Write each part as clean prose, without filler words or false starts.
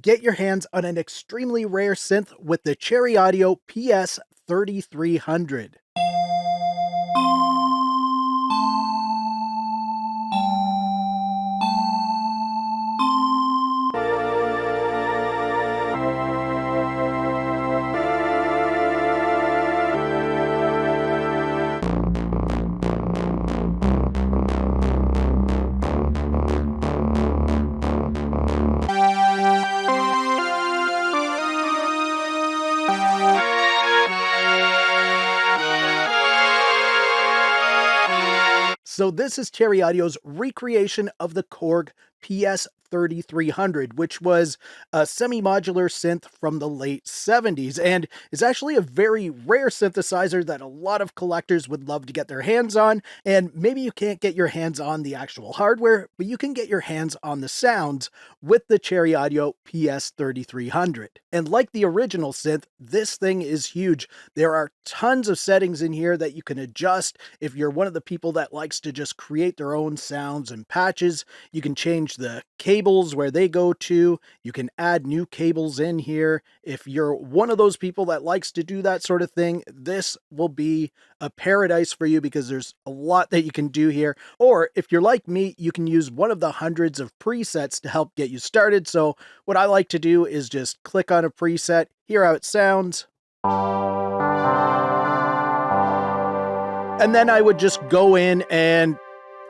Get your hands on an extremely rare synth with the Cherry Audio PS3300. So this is Cherry Audio's recreation of the Korg PS3300, which was a semi-modular synth from the late 70s, and is actually a very rare synthesizer that a lot of collectors would love to get their hands on. And maybe you can't get your hands on the actual hardware, but you can get your hands on the sounds with the Cherry Audio PS3300. And like the original synth, this thing is huge. There are tons of settings in here that you can adjust. If you're one of the people that likes to just create their own sounds and patches, you can change the cables where they go to. You can add new cables in here. If you're one of those people that likes to do that sort of thing, this will be a paradise for you because there's a lot that you can do here. Or if you're like me, you can use one of the hundreds of presets to help get you started. So what I like to do is just click on a preset, hear how it sounds, and then I would just go in and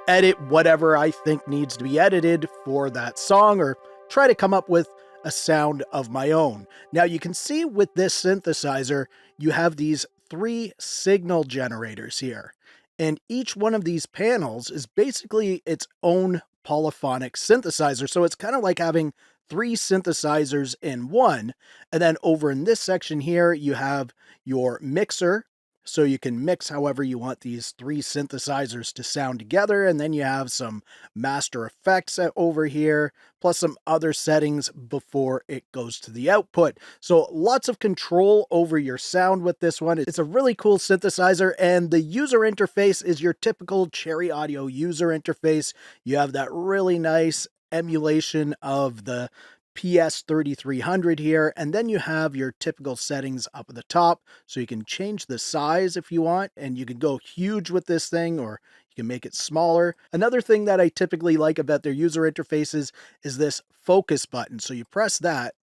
edit whatever I think needs to be edited for that song, or try to come up with a sound of my own. Now you can see with this synthesizer, you have these 3 signal generators here. And each one of these panels is basically its own polyphonic synthesizer. So it's kind of like having 3 synthesizers in one. And then over in this section here, you have your mixer. So you can mix however you want these 3 synthesizers to sound together. And then you have some master effects over here, plus some other settings before it goes to the output. So lots of control over your sound with this one. It's a really cool synthesizer, and the user interface is your typical Cherry Audio user interface. You have that really nice emulation of the PS3300 here, and then you have your typical settings up at the top, so you can change the size if you want, and you can go huge with this thing, or you can make it smaller. Another thing that I typically like about their user interfaces is this focus button. So you press that,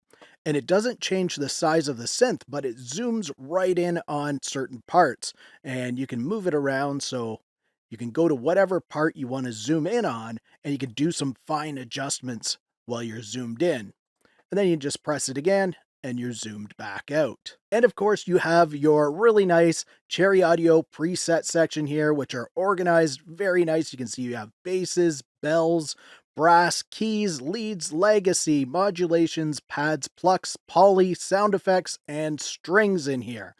and it doesn't change the size of the synth, but it zooms right in on certain parts, and you can move it around so you can go to whatever part you want to zoom in on, and you can do some fine adjustments while you're zoomed in. And then you just press it again and you're zoomed back out. And of course, you have your really nice Cherry Audio preset section here, which are organized very nice. You can see you have basses, bells, brass, keys, leads, legacy, modulations, pads, plucks, poly, sound effects, and strings in here.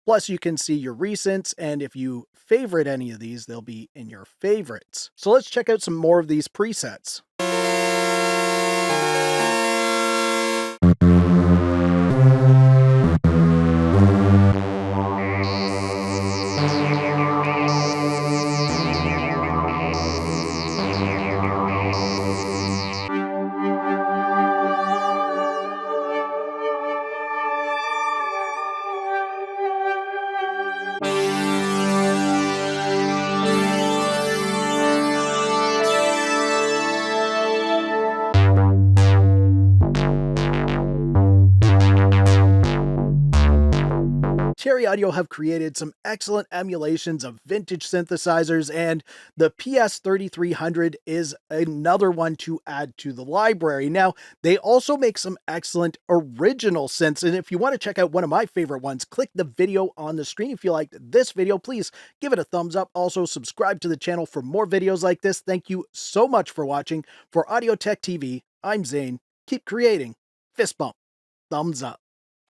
Plus, you can see your recents, and if you favorite any of these, they'll be in your favorites. So let's check out some more of these presets. Cherry Audio have created some excellent emulations of vintage synthesizers, and the PS3300 is another one to add to the library. Now, they also make some excellent original synths, and if you want to check out one of my favorite ones, click the video on the screen. If you liked this video, please give it a thumbs up. Also, subscribe to the channel for more videos like this. Thank you so much for watching. For Audio Tech TV, I'm Zane. Keep creating. Fist bump. Thumbs up.